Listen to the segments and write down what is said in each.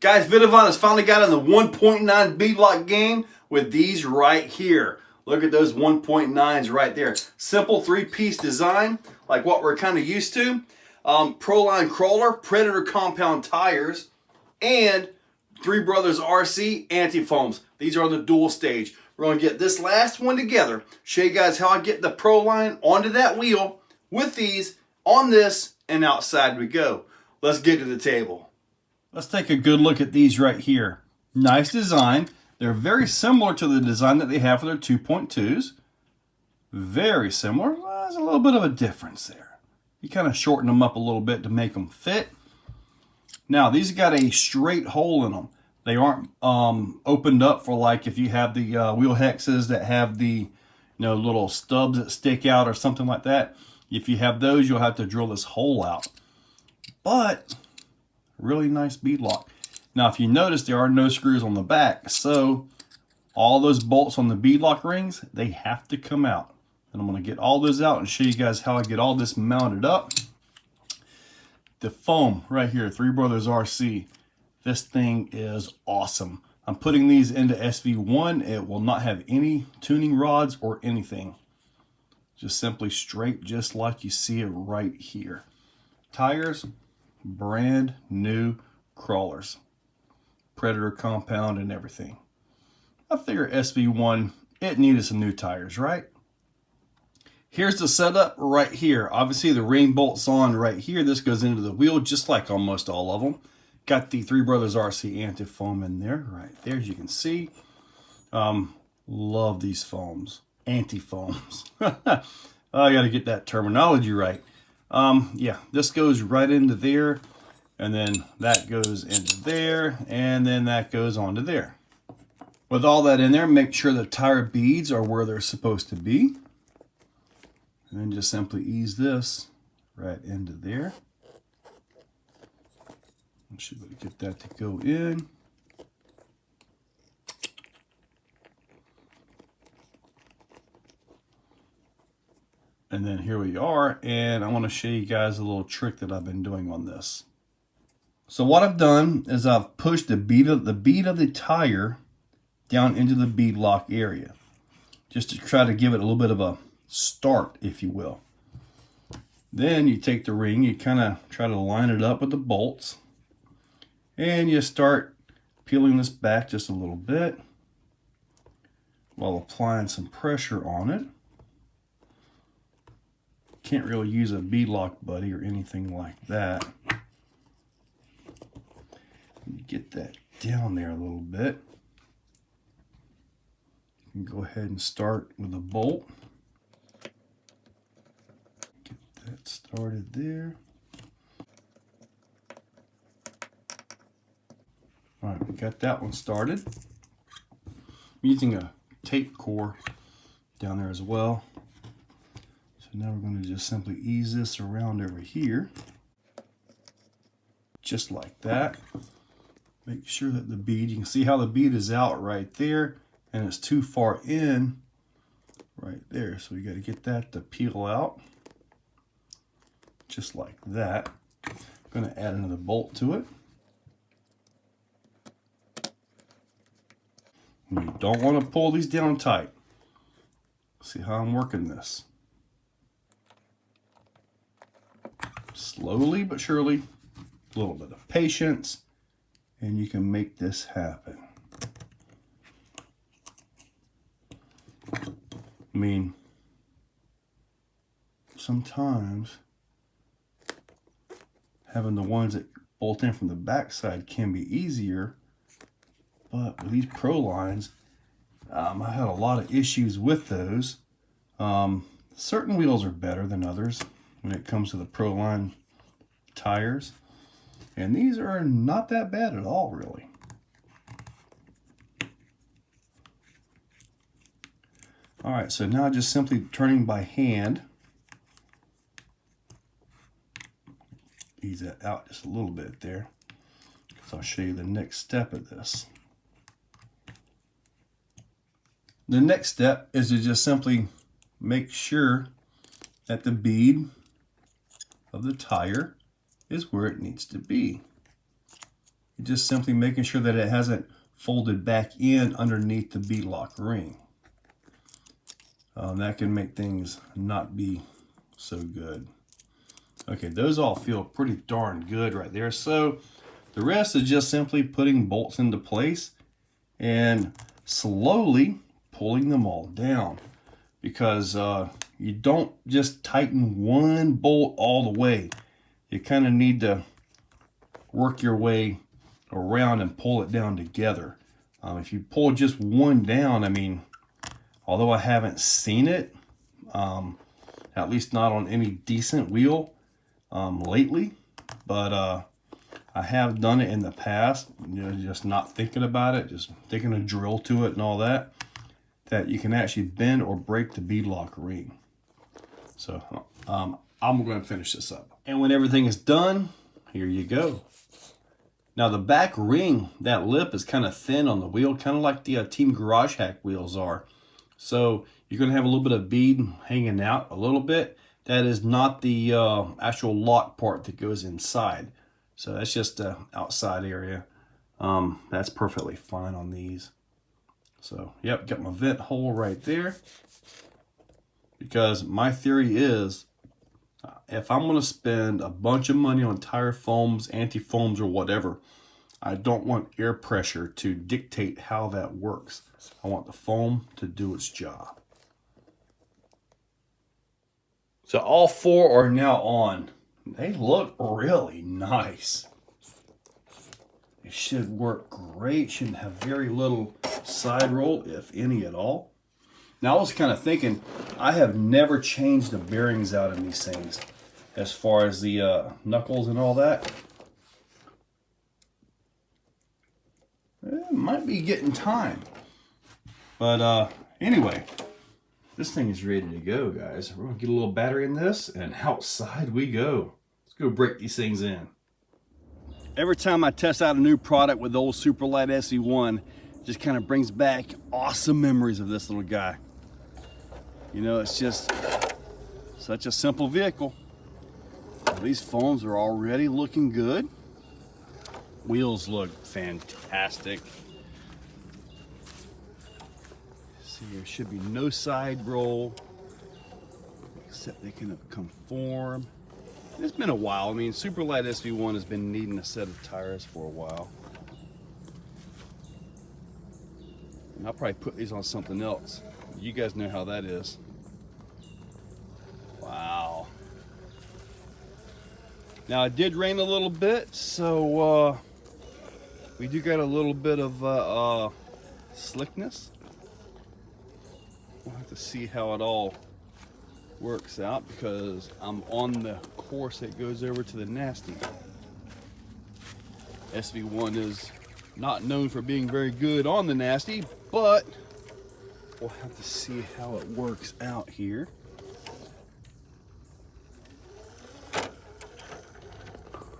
Guys, Vitavon has finally got in the 1.9 beadlock game with these right here. Look at those 1.9s right there. Simple three-piece design, like what we're kind of used to. Proline Krawler, Predator compound tires, and 3BRc AntiFoams. These are on the dual stage. We're going to get this last one together, show you guys how I get the Proline onto that wheel with these, on this, and outside we go. Let's get to the table. Let's take a good look at these right here. Nice design. They're very similar to the design that they have for their 2.2s. Very similar. Well, there's a little bit of a difference there. You kind of shorten them up a little bit to make them fit. Now, these got a straight hole in them. They aren't opened up for, like, if you have the wheel hexes that have the little stubs that stick out or something like that. If you have those, you'll have to drill this hole out. But really nice beadlock. Now, if you notice, there are no screws on the back, so all those bolts on the beadlock rings, they have to come out. And I'm going to get all those out and show you guys how I get all this mounted up. The foam right here, 3BRc. This thing is awesome. I'm putting these into SV1. It will not have any tuning rods or anything. Just simply straight, just like you see it right here. Tires, brand new Krawlers. Predator compound and everything. I figure SV1, it needed some new tires, right? Here's the setup right here. Obviously the ring bolts on right here. This goes into the wheel just like almost all of them. Got the 3BRc AntiFoam in there, right there, as you can see. Love these foams. AntiFoams. I gotta get that terminology right. Yeah, this goes right into there, and then that goes into there, and then that goes onto there. With all that in there, make sure the tire beads are where they're supposed to be. And then just simply ease this right into there. I should be able to get that to go in. And then here we are, and I want to show you guys a little trick that I've been doing on this. So what I've done is I've pushed the bead of the tire down into the beadlock area, just to try to give it a little bit of a start, if you will. Then you take the ring, you kind of try to line it up with the bolts, and you start peeling this back just a little bit while applying some pressure on it. Can't really use a beadlock buddy or anything like that. Get that down there a little bit. You can go ahead and start with a bolt. Get that started there. All right, we got that one started. I'm using a tape core down there as well. So now we're going to just simply ease this around over here. Just like that. Make sure that the bead, you can see how the bead is out right there, and it's too far in right there. So we got to get that to peel out. Just like that. I'm going to add another bolt to it. And you don't want to pull these down tight. See how I'm working this. Slowly but surely, a little bit of patience, and you can make this happen. I mean, sometimes having the ones that bolt in from the backside can be easier, but with these Prolines, I had a lot of issues with those. Certain wheels are better than others when it comes to the Proline tires, and these are not that bad at all, really. All right, so now just simply turning by hand. Ease that out just a little bit there, because I'll show you the next step of this. The next step is to just simply make sure that the bead of the tire is where it needs to be. You're just simply making sure that it hasn't folded back in underneath the beadlock ring. That can make things not be so good. Okay, those all feel pretty darn good right there. So the rest is just simply putting bolts into place and slowly pulling them all down, because you don't just tighten one bolt all the way. You kind of need to work your way around and pull it down together. If you pull just one down, I mean, although I haven't seen it, at least not on any decent wheel lately, but I have done it in the past, you know, just not thinking about it, just taking a drill to it and all that, that you can actually bend or break the beadlock ring. So I'm going to finish this up. And when everything is done, here you go. Now the back ring, that lip is kind of thin on the wheel, kind of like the Team Garage Hack wheels are. So you're going to have a little bit of bead hanging out a little bit. That is not the actual lock part that goes inside. So that's just the outside area. That's perfectly fine on these. So, yep, got my vent hole right there. Because my theory is, if I'm going to spend a bunch of money on tire foams, anti-foams, or whatever, I don't want air pressure to dictate how that works. I want the foam to do its job. So all four are now on. They look really nice. It should work great. Shouldn't have very little side roll, if any at all. Now I was kind of thinking, I have never changed the bearings out in these things, as far as the knuckles and all that. It might be getting time. But anyway, this thing is ready to go, guys. We're going to get a little battery in this, and outside we go. Let's go break these things in. Every time I test out a new product with the old Superlite SV1, it just kind of brings back awesome memories of this little guy. You know, it's just such a simple vehicle. These foams are already looking good. Wheels look fantastic. See, there should be no side roll, except they can conform. It's been a while. I mean, Superlite SV1 has been needing a set of tires for a while. And I'll probably put these on something else. You guys know how that is. Wow. Now it did rain a little bit, so we do got a little bit of slickness. We'll have to see how it all works out, because I'm on the course that goes over to the nasty. SV1 is not known for being very good on the nasty, but we'll have to see how it works out here.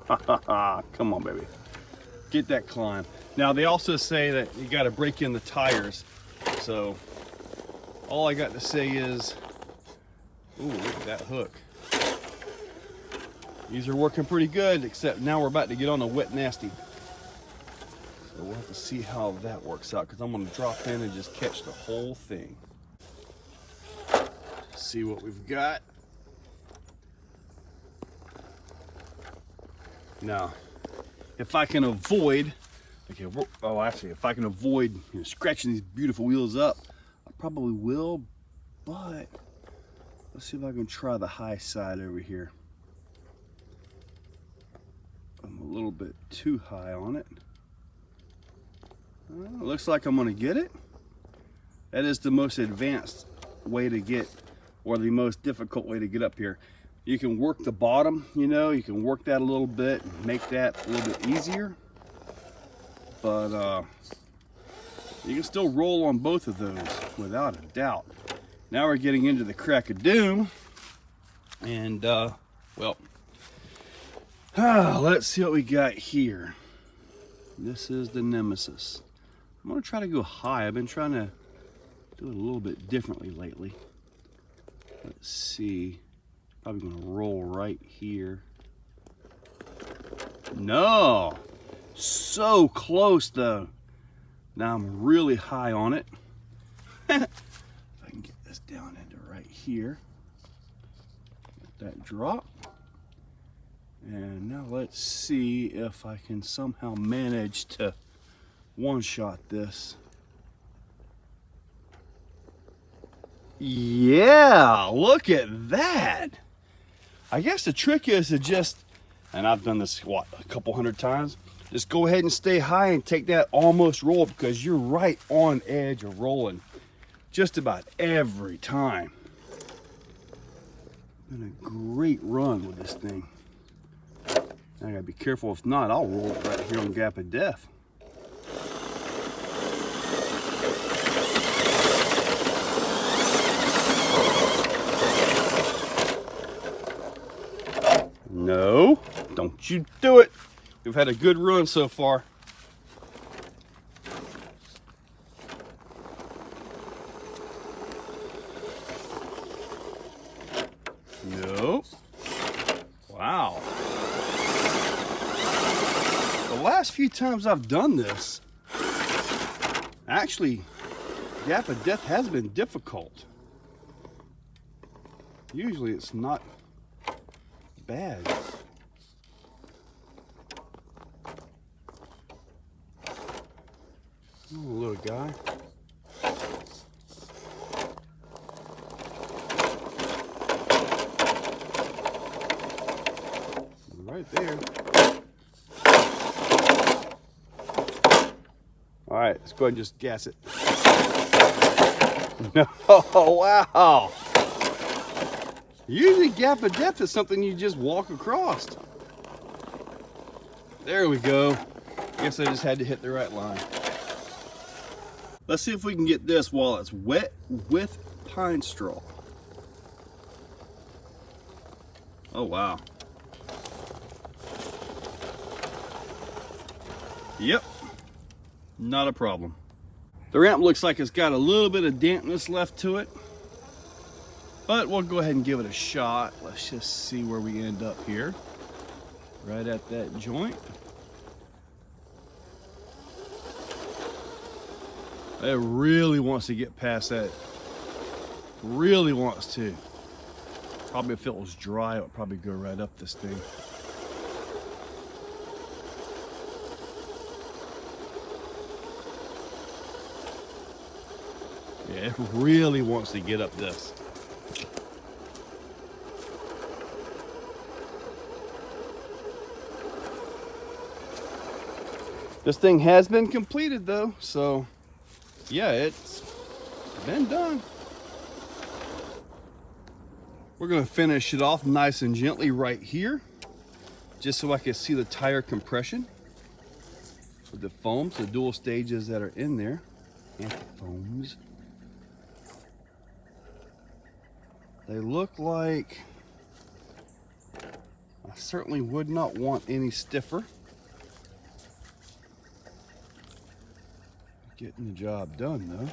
Come on, baby. Get that climb. Now, they also say that you got to break in the tires. So, all I got to say is, ooh, look at that hook. These are working pretty good, except now we're about to get on a wet nasty. So we'll have to see how that works out, because I'm going to drop in and just catch the whole thing. See what we've got. Now, if I can avoid, if I can avoid scratching these beautiful wheels up, I probably will, but let's see if I can try the high side over here. I'm a little bit too high on it. Looks like I'm gonna get it. That is the most advanced way to get, or the most difficult way to get up here. You can work the bottom, you know, you can work that a little bit and make that a little bit easier. But you can still roll on both of those without a doubt. Now we're getting into the crack of doom. And, well, let's see what we got here. This is the Nemesis. I'm going to try to go high. I've been trying to do it a little bit differently lately. Let's see. Probably going to roll right here. No, So close though. Now I'm really high on it. If I can get this down into right here. Let that drop. And now let's see if I can somehow manage to one-shot this. Yeah, look at that. I guess the trick is to just, and I've done this, what, a couple hundred times, just go ahead and stay high and take that almost roll, because you're right on edge of rolling just about every time. Been a great run with this thing. I gotta be careful, if not, I'll roll it right here on Gap of Death. No, don't you do it. We've had a good run so far. Nope. Wow. The last few times I've done this, actually, Gap of Death has been difficult. Usually it's not bad. Oh, little guy. Right there. All right, let's go ahead and just gas it. No, wow. Usually Gap of Death is something you just walk across. There we go. Guess I just had to hit the right line. Let's see if we can get this while it's wet with pine straw. Oh, wow. Yep, not a problem. The ramp looks like it's got a little bit of dampness left to it, but we'll go ahead and give it a shot. Let's just see where we end up here. Right at that joint. It really wants to get past that. Really wants to. Probably if it was dry, it would probably go right up this thing. Yeah, it really wants to get up this. This thing has been completed though, so yeah, it's been done. We're gonna finish it off nice and gently right here, just so I can see the tire compression with the foams, the dual stages that are in there, AntiFoams. They look like, I certainly would not want any stiffer. Getting the job done though.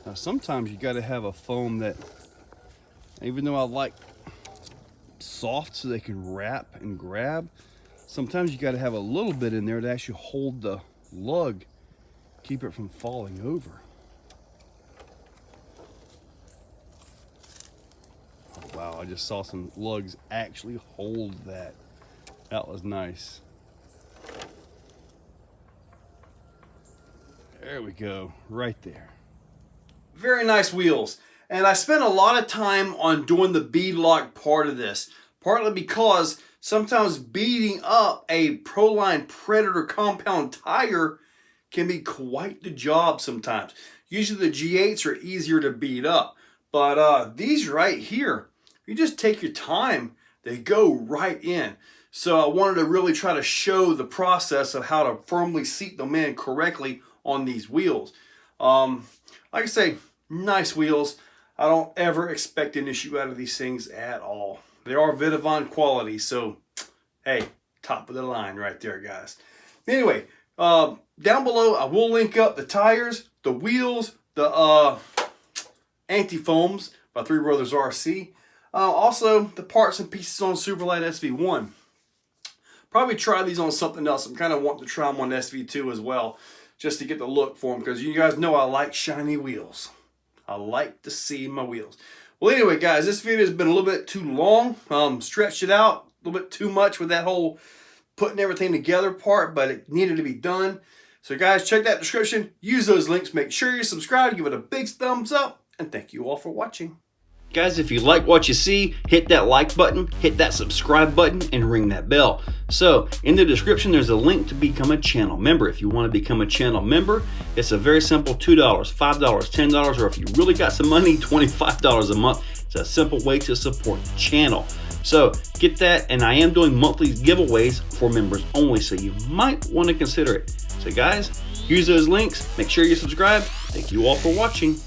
Now sometimes you got to have a foam that, even though I like soft so they can wrap and grab, sometimes you got to have a little bit in there to actually hold the lug, keep it from falling over. Oh, wow, I just saw some lugs actually hold that. That was nice. There we go, right there. Very nice wheels. And I spent a lot of time on doing the beadlock part of this, partly because sometimes beading up a Proline Predator compound tire can be quite the job sometimes. Usually the G8s are easier to bead up, but these right here, if you just take your time, they go right in. So I wanted to really try to show the process of how to firmly seat them in correctly on these wheels. Like I say, nice wheels. I don't ever expect an issue out of these things at all. They are Vitavon quality, so hey, top of the line right there, guys. Anyway, down below I will link up the tires, the wheels, the AntiFoams by 3BRc. Also, the parts and pieces on Superlite SV1. Probably try these on something else. I'm kind of wanting to try them on SV2 as well, just to get the look for them, because you guys know I like shiny wheels. I like to see my wheels. Well, anyway, guys, this video has been a little bit too long. Stretched it out a little bit too much with that whole putting everything together part, but it needed to be done. So, guys, check that description. Use those links. Make sure you subscribe. Give it a big thumbs up. And thank you all for watching. Guys, if you like what you see, hit that like button, hit that subscribe button, and ring that bell. So, in the description, there's a link to become a channel member. If you want to become a channel member, it's a very simple $2, $5, $10, or if you really got some money, $25 a month. It's a simple way to support the channel. So, get that, and I am doing monthly giveaways for members only, so you might want to consider it. So, guys, use those links. Make sure you subscribe. Thank you all for watching.